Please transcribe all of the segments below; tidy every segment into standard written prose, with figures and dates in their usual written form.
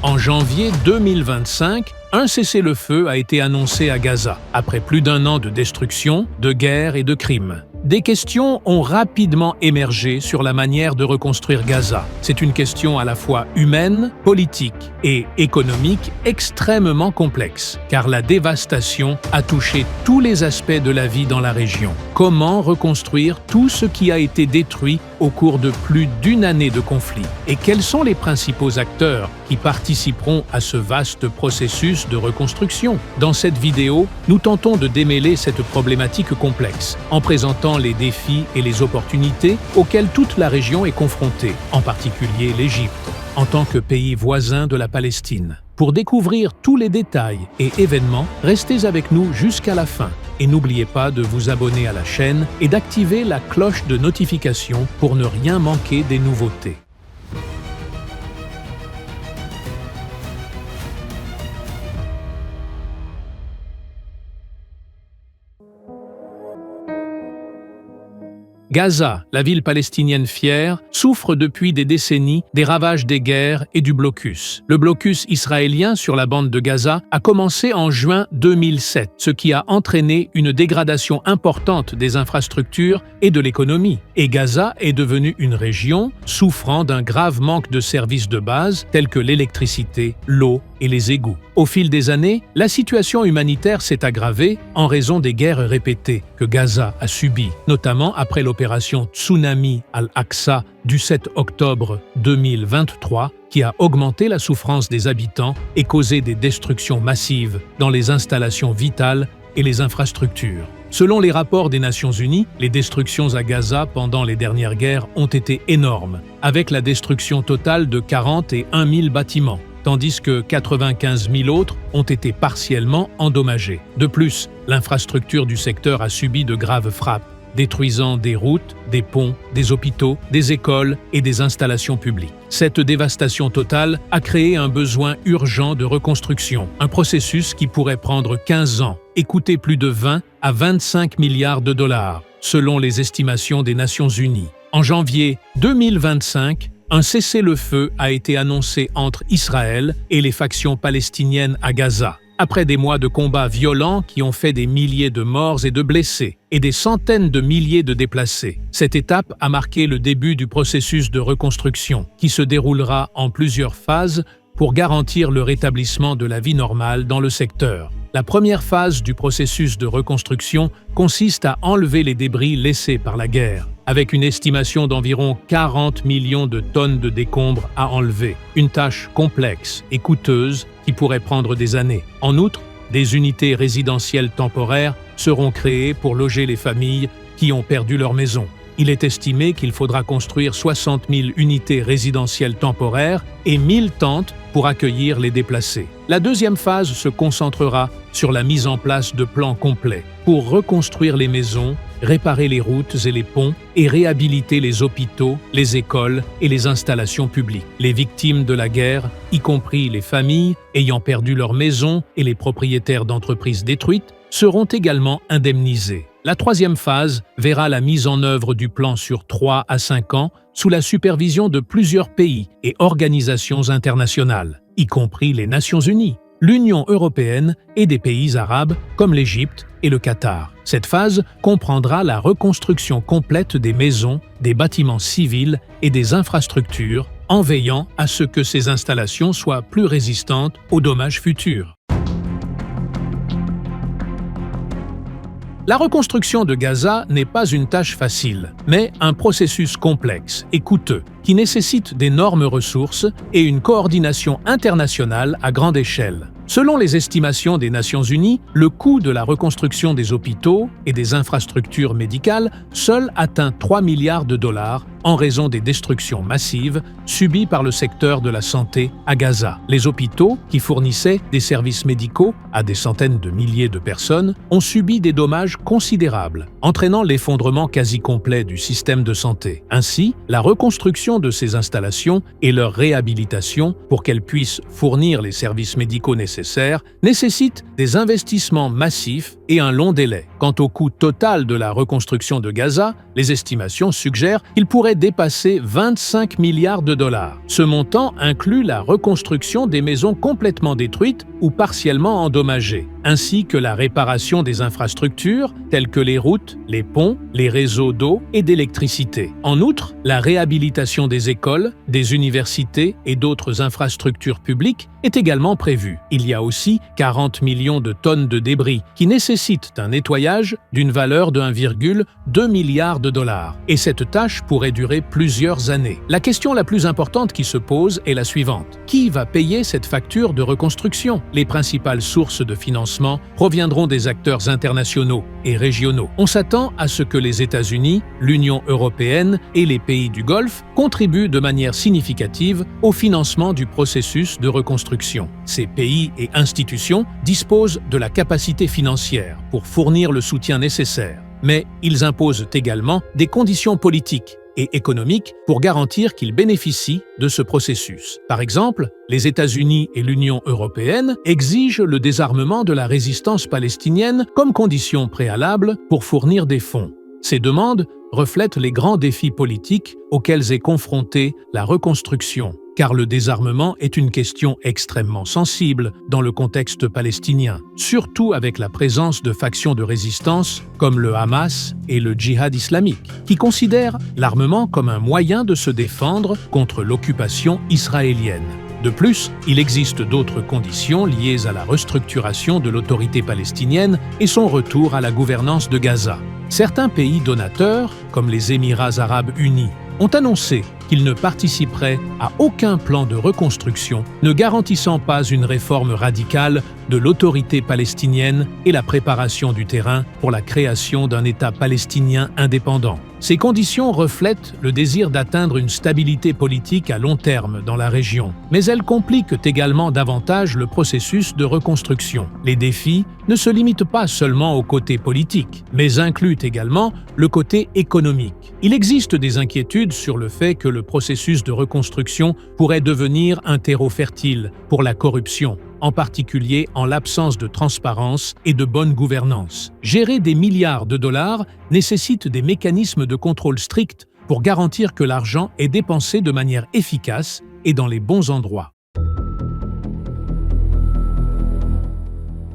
En janvier 2025, un cessez-le-feu a été annoncé à Gaza, après plus d'un an de destruction, de guerre et de crimes. Des questions ont rapidement émergé sur la manière de reconstruire Gaza. C'est une question à la fois humaine, politique et économique extrêmement complexe, car la dévastation a touché tous les aspects de la vie dans la région. Comment reconstruire tout ce qui a été détruit au cours de plus d'une année de conflit? Et quels sont les principaux acteurs qui participeront à ce vaste processus de reconstruction? Dans cette vidéo, nous tentons de démêler cette problématique complexe, en présentant les défis et les opportunités auxquels toute la région est confrontée, en particulier l'Égypte, en tant que pays voisin de la Palestine. Pour découvrir tous les détails et événements, restez avec nous jusqu'à la fin. Et n'oubliez pas de vous abonner à la chaîne et d'activer la cloche de notification pour ne rien manquer des nouveautés. Gaza, la ville palestinienne fière, souffre depuis des décennies des ravages des guerres et du blocus. Le blocus israélien sur la bande de Gaza a commencé en juin 2007, ce qui a entraîné une dégradation importante des infrastructures et de l'économie. Et Gaza est devenue une région souffrant d'un grave manque de services de base tels que l'électricité, l'eau et les égouts. Au fil des années, la situation humanitaire s'est aggravée en raison des guerres répétées que Gaza a subies, notamment après l'opération Tsunami al-Aqsa du 7 octobre 2023, qui a augmenté la souffrance des habitants et causé des destructions massives dans les installations vitales et les infrastructures. Selon les rapports des Nations Unies, les destructions à Gaza pendant les dernières guerres ont été énormes, avec la destruction totale de 41 000 bâtiments, tandis que 95 000 autres ont été partiellement endommagés. De plus, l'infrastructure du secteur a subi de graves frappes, détruisant des routes, des ponts, des hôpitaux, des écoles et des installations publiques. Cette dévastation totale a créé un besoin urgent de reconstruction, un processus qui pourrait prendre 15 ans et coûter plus de 20 à 25 milliards de dollars, selon les estimations des Nations Unies. En janvier 2025, un cessez-le-feu a été annoncé entre Israël et les factions palestiniennes à Gaza, après des mois de combats violents qui ont fait des milliers de morts et de blessés, et des centaines de milliers de déplacés. Cette étape a marqué le début du processus de reconstruction, qui se déroulera en plusieurs phases pour garantir le rétablissement de la vie normale dans le secteur. La première phase du processus de reconstruction consiste à enlever les débris laissés par la guerre, avec une estimation d'environ 40 millions de tonnes de décombres à enlever. Une tâche complexe et coûteuse qui pourrait prendre des années. En outre, des unités résidentielles temporaires seront créées pour loger les familles qui ont perdu leur maison. Il est estimé qu'il faudra construire 60 000 unités résidentielles temporaires et 1000 tentes pour accueillir les déplacés. La deuxième phase se concentrera sur la mise en place de plans complets pour reconstruire les maisons, réparer les routes et les ponts et réhabiliter les hôpitaux, les écoles et les installations publiques. Les victimes de la guerre, y compris les familles ayant perdu leur maison et les propriétaires d'entreprises détruites, seront également indemnisés. La troisième phase verra la mise en œuvre du plan sur 3 à 5 ans sous la supervision de plusieurs pays et organisations internationales, y compris les Nations Unies, l'Union européenne et des pays arabes comme l'Égypte et le Qatar. Cette phase comprendra la reconstruction complète des maisons, des bâtiments civils et des infrastructures, en veillant à ce que ces installations soient plus résistantes aux dommages futurs. La reconstruction de Gaza n'est pas une tâche facile, mais un processus complexe et coûteux qui nécessite d'énormes ressources et une coordination internationale à grande échelle. Selon les estimations des Nations Unies, le coût de la reconstruction des hôpitaux et des infrastructures médicales seul atteint 3 milliards de dollars en raison des destructions massives subies par le secteur de la santé à Gaza. Les hôpitaux, qui fournissaient des services médicaux à des centaines de milliers de personnes, ont subi des dommages considérables, entraînant l'effondrement quasi complet du système de santé. Ainsi, la reconstruction de ces installations et leur réhabilitation pour qu'elles puissent fournir les services médicaux nécessaires nécessite des investissements massifs et un long délai. Quant au coût total de la reconstruction de Gaza, les estimations suggèrent qu'il pourrait pourrait dépasser 25 milliards de dollars. Ce montant inclut la reconstruction des maisons complètement détruites ou partiellement endommagées, ainsi que la réparation des infrastructures telles que les routes, les ponts, les réseaux d'eau et d'électricité. En outre, la réhabilitation des écoles, des universités et d'autres infrastructures publiques est également prévue. Il y a aussi 40 millions de tonnes de débris qui nécessitent un nettoyage d'une valeur de 1,2 milliard de dollars. Et cette tâche pourrait durer plusieurs années. La question la plus importante qui se pose est la suivante. Qui va payer cette facture de reconstruction? Les principales sources de financement proviendront des acteurs internationaux et régionaux. On s'attend à ce que les États-Unis, l'Union européenne et les pays du Golfe contribuent de manière significative au financement du processus de reconstruction. Ces pays et institutions disposent de la capacité financière pour fournir le soutien nécessaire, mais ils imposent également des conditions politiques et économiques pour garantir qu'ils bénéficient de ce processus. Par exemple, les États-Unis et l'Union européenne exigent le désarmement de la résistance palestinienne comme condition préalable pour fournir des fonds. Ces demandes reflètent les grands défis politiques auxquels est confrontée la reconstruction, car le désarmement est une question extrêmement sensible dans le contexte palestinien, surtout avec la présence de factions de résistance comme le Hamas et le Djihad islamique, qui considèrent l'armement comme un moyen de se défendre contre l'occupation israélienne. De plus, il existe d'autres conditions liées à la restructuration de l'autorité palestinienne et son retour à la gouvernance de Gaza. Certains pays donateurs, comme les Émirats arabes unis, ont annoncé qu'ils ne participeraient à aucun plan de reconstruction ne garantissant pas une réforme radicale de l'autorité palestinienne et la préparation du terrain pour la création d'un État palestinien indépendant. Ces conditions reflètent le désir d'atteindre une stabilité politique à long terme dans la région, mais elles compliquent également davantage le processus de reconstruction. Les défis ne se limitent pas seulement au côté politique, mais incluent également le côté économique. Il existe des inquiétudes sur le fait que le processus de reconstruction pourrait devenir un terreau fertile pour la corruption, en particulier en l'absence de transparence et de bonne gouvernance. Gérer des milliards de dollars nécessite des mécanismes de contrôle stricts pour garantir que l'argent est dépensé de manière efficace et dans les bons endroits.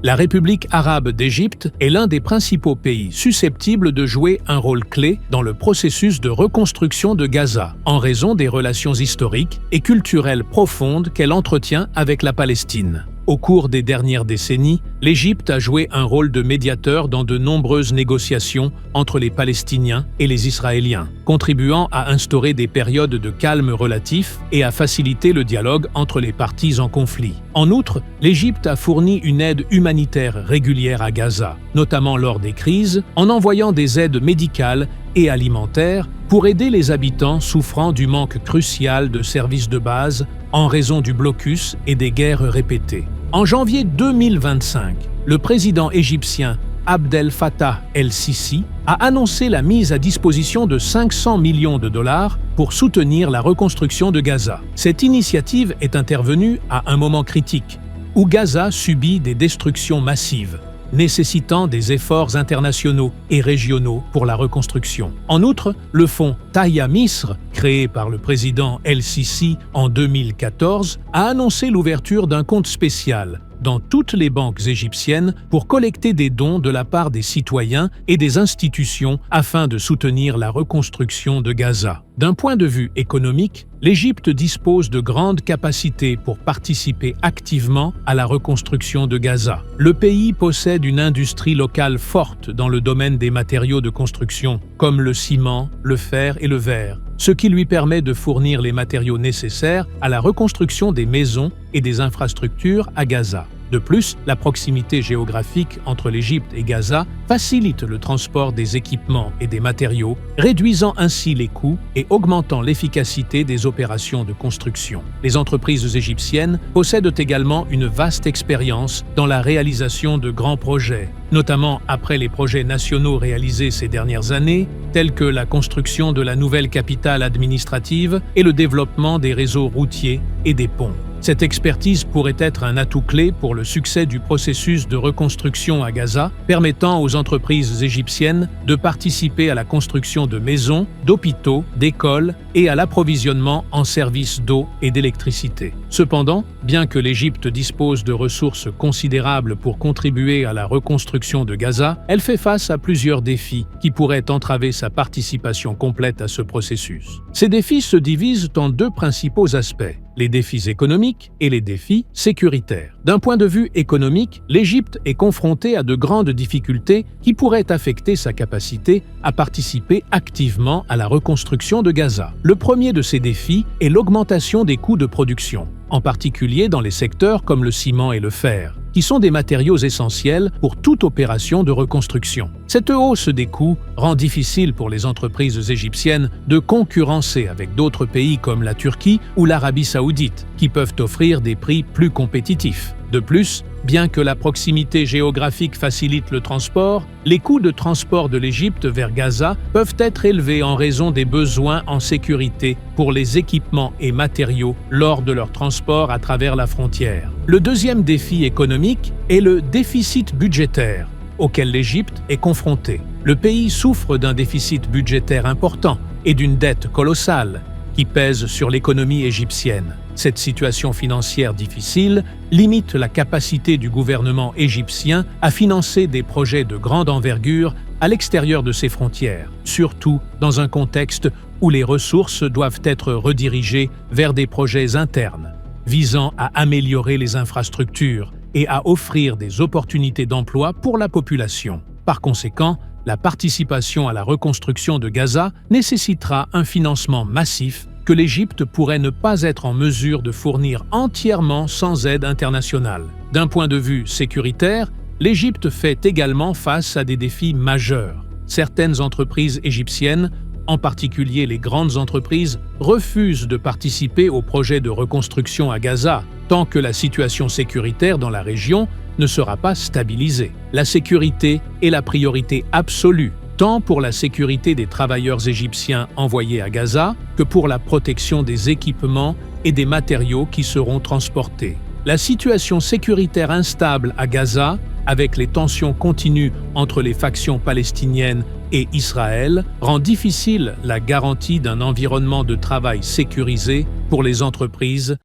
La République arabe d'Égypte est l'un des principaux pays susceptibles de jouer un rôle clé dans le processus de reconstruction de Gaza, en raison des relations historiques et culturelles profondes qu'elle entretient avec la Palestine. Au cours des dernières décennies, l'Égypte a joué un rôle de médiateur dans de nombreuses négociations entre les Palestiniens et les Israéliens, contribuant à instaurer des périodes de calme relatif et à faciliter le dialogue entre les parties en conflit. En outre, l'Égypte a fourni une aide humanitaire régulière à Gaza, notamment lors des crises, en envoyant des aides médicales et alimentaires pour aider les habitants souffrant du manque crucial de services de base en raison du blocus et des guerres répétées. En janvier 2025, le président égyptien Abdel Fattah el-Sisi a annoncé la mise à disposition de 500 millions de dollars pour soutenir la reconstruction de Gaza. Cette initiative est intervenue à un moment critique, où Gaza subit des destructions massives, nécessitant des efforts internationaux et régionaux pour la reconstruction. En outre, le fonds Tahya Misr, créé par le président el-Sisi en 2014, a annoncé l'ouverture d'un compte spécial dans toutes les banques égyptiennes pour collecter des dons de la part des citoyens et des institutions afin de soutenir la reconstruction de Gaza. D'un point de vue économique, l'Égypte dispose de grandes capacités pour participer activement à la reconstruction de Gaza. Le pays possède une industrie locale forte dans le domaine des matériaux de construction, comme le ciment, le fer et le verre, ce qui lui permet de fournir les matériaux nécessaires à la reconstruction des maisons et des infrastructures à Gaza. De plus, la proximité géographique entre l'Égypte et Gaza facilite le transport des équipements et des matériaux, réduisant ainsi les coûts et augmentant l'efficacité des opérations de construction. Les entreprises égyptiennes possèdent également une vaste expérience dans la réalisation de grands projets, notamment après les projets nationaux réalisés ces dernières années, tels que la construction de la nouvelle capitale administrative et le développement des réseaux routiers et des ponts. Cette expertise pourrait être un atout clé pour le succès du processus de reconstruction à Gaza, permettant aux entreprises égyptiennes de participer à la construction de maisons, d'hôpitaux, d'écoles et à l'approvisionnement en services d'eau et d'électricité. Cependant, bien que l'Égypte dispose de ressources considérables pour contribuer à la reconstruction de Gaza, elle fait face à plusieurs défis qui pourraient entraver sa participation complète à ce processus. Ces défis se divisent en deux principaux aspects: les défis économiques et les défis sécuritaires. D'un point de vue économique, l'Égypte est confrontée à de grandes difficultés qui pourraient affecter sa capacité à participer activement à la reconstruction de Gaza. Le premier de ces défis est l'augmentation des coûts de production, en particulier dans les secteurs comme le ciment et le fer, qui sont des matériaux essentiels pour toute opération de reconstruction. Cette hausse des coûts rend difficile pour les entreprises égyptiennes de concurrencer avec d'autres pays comme la Turquie ou l'Arabie saoudite, qui peuvent offrir des prix plus compétitifs. De plus, bien que la proximité géographique facilite le transport, les coûts de transport de l'Égypte vers Gaza peuvent être élevés en raison des besoins en sécurité pour les équipements et matériaux lors de leur transport à travers la frontière. Le deuxième défi économique est le déficit budgétaire, auquel l'Égypte est confrontée. Le pays souffre d'un déficit budgétaire important et d'une dette colossale qui pèse sur l'économie égyptienne. Cette situation financière difficile limite la capacité du gouvernement égyptien à financer des projets de grande envergure à l'extérieur de ses frontières, surtout dans un contexte où les ressources doivent être redirigées vers des projets internes, visant à améliorer les infrastructures et à offrir des opportunités d'emploi pour la population. Par conséquent, la participation à la reconstruction de Gaza nécessitera un financement massif que l'Égypte pourrait ne pas être en mesure de fournir entièrement sans aide internationale. D'un point de vue sécuritaire, l'Égypte fait également face à des défis majeurs. Certaines entreprises égyptiennes, en particulier les grandes entreprises, refusent de participer au projet de reconstruction à Gaza tant que la situation sécuritaire dans la région ne sera pas stabilisée. La sécurité est la priorité absolue, tant pour la sécurité des travailleurs égyptiens envoyés à Gaza que pour la protection des équipements et des matériaux qui seront transportés. La situation sécuritaire instable à Gaza, avec les tensions continues entre les factions palestiniennes et Israël, rend difficile la garantie d'un environnement de travail sécurisé pour les entreprises.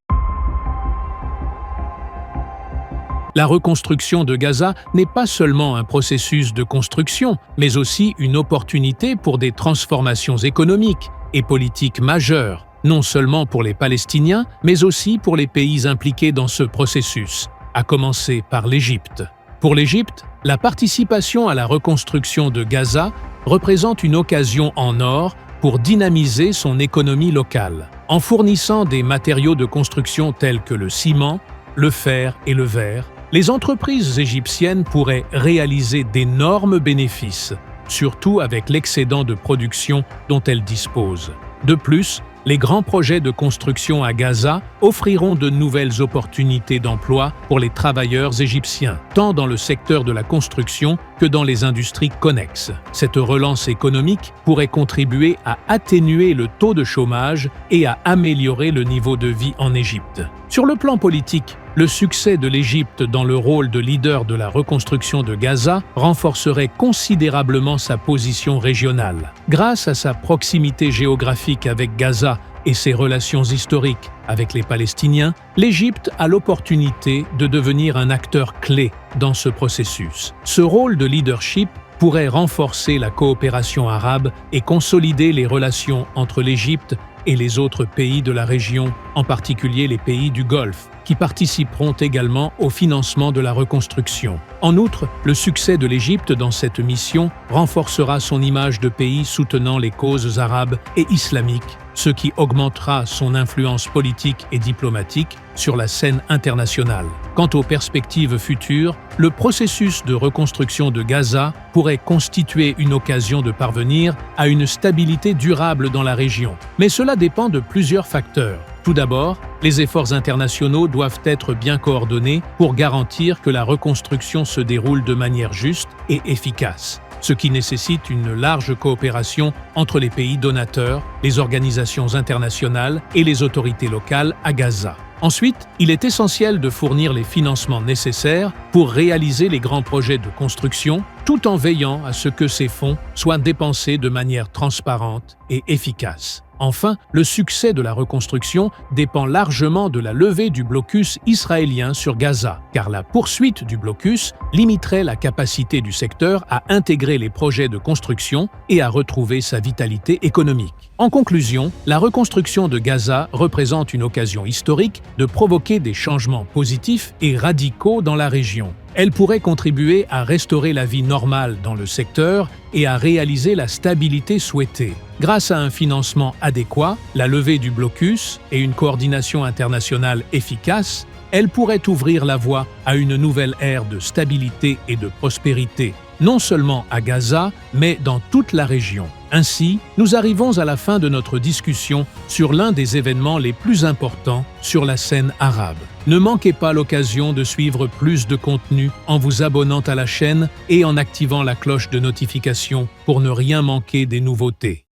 La reconstruction de Gaza n'est pas seulement un processus de construction, mais aussi une opportunité pour des transformations économiques et politiques majeures, non seulement pour les Palestiniens, mais aussi pour les pays impliqués dans ce processus, à commencer par l'Égypte. Pour l'Égypte, la participation à la reconstruction de Gaza représente une occasion en or pour dynamiser son économie locale, en fournissant des matériaux de construction tels que le ciment, le fer et le verre. Les entreprises égyptiennes pourraient réaliser d'énormes bénéfices, surtout avec l'excédent de production dont elles disposent. De plus, les grands projets de construction à Gaza offriront de nouvelles opportunités d'emploi pour les travailleurs égyptiens, tant dans le secteur de la construction que dans les industries connexes. Cette relance économique pourrait contribuer à atténuer le taux de chômage et à améliorer le niveau de vie en Égypte. Sur le plan politique, le succès de l'Égypte dans le rôle de leader de la reconstruction de Gaza renforcerait considérablement sa position régionale. Grâce à sa proximité géographique avec Gaza et ses relations historiques avec les Palestiniens, l'Égypte a l'opportunité de devenir un acteur clé dans ce processus. Ce rôle de leadership pourrait renforcer la coopération arabe et consolider les relations entre l'Égypte et les autres pays de la région, en particulier les pays du Golfe, qui participeront également au financement de la reconstruction. En outre, le succès de l'Égypte dans cette mission renforcera son image de pays soutenant les causes arabes et islamiques, ce qui augmentera son influence politique et diplomatique sur la scène internationale. Quant aux perspectives futures, le processus de reconstruction de Gaza pourrait constituer une occasion de parvenir à une stabilité durable dans la région. Mais cela dépend de plusieurs facteurs. Tout d'abord, les efforts internationaux doivent être bien coordonnés pour garantir que la reconstruction se déroule de manière juste et efficace, ce qui nécessite une large coopération entre les pays donateurs, les organisations internationales et les autorités locales à Gaza. Ensuite, il est essentiel de fournir les financements nécessaires pour réaliser les grands projets de construction, tout en veillant à ce que ces fonds soient dépensés de manière transparente et efficace. Enfin, le succès de la reconstruction dépend largement de la levée du blocus israélien sur Gaza, car la poursuite du blocus limiterait la capacité du secteur à intégrer les projets de construction et à retrouver sa vitalité économique. En conclusion, la reconstruction de Gaza représente une occasion historique de provoquer des changements positifs et radicaux dans la région. Elle pourrait contribuer à restaurer la vie normale dans le secteur et à réaliser la stabilité souhaitée. Grâce à un financement adéquat, la levée du blocus et une coordination internationale efficace, elle pourrait ouvrir la voie à une nouvelle ère de stabilité et de prospérité, non seulement à Gaza, mais dans toute la région. Ainsi, nous arrivons à la fin de notre discussion sur l'un des événements les plus importants sur la scène arabe. Ne manquez pas l'occasion de suivre plus de contenu en vous abonnant à la chaîne et en activant la cloche de notification pour ne rien manquer des nouveautés.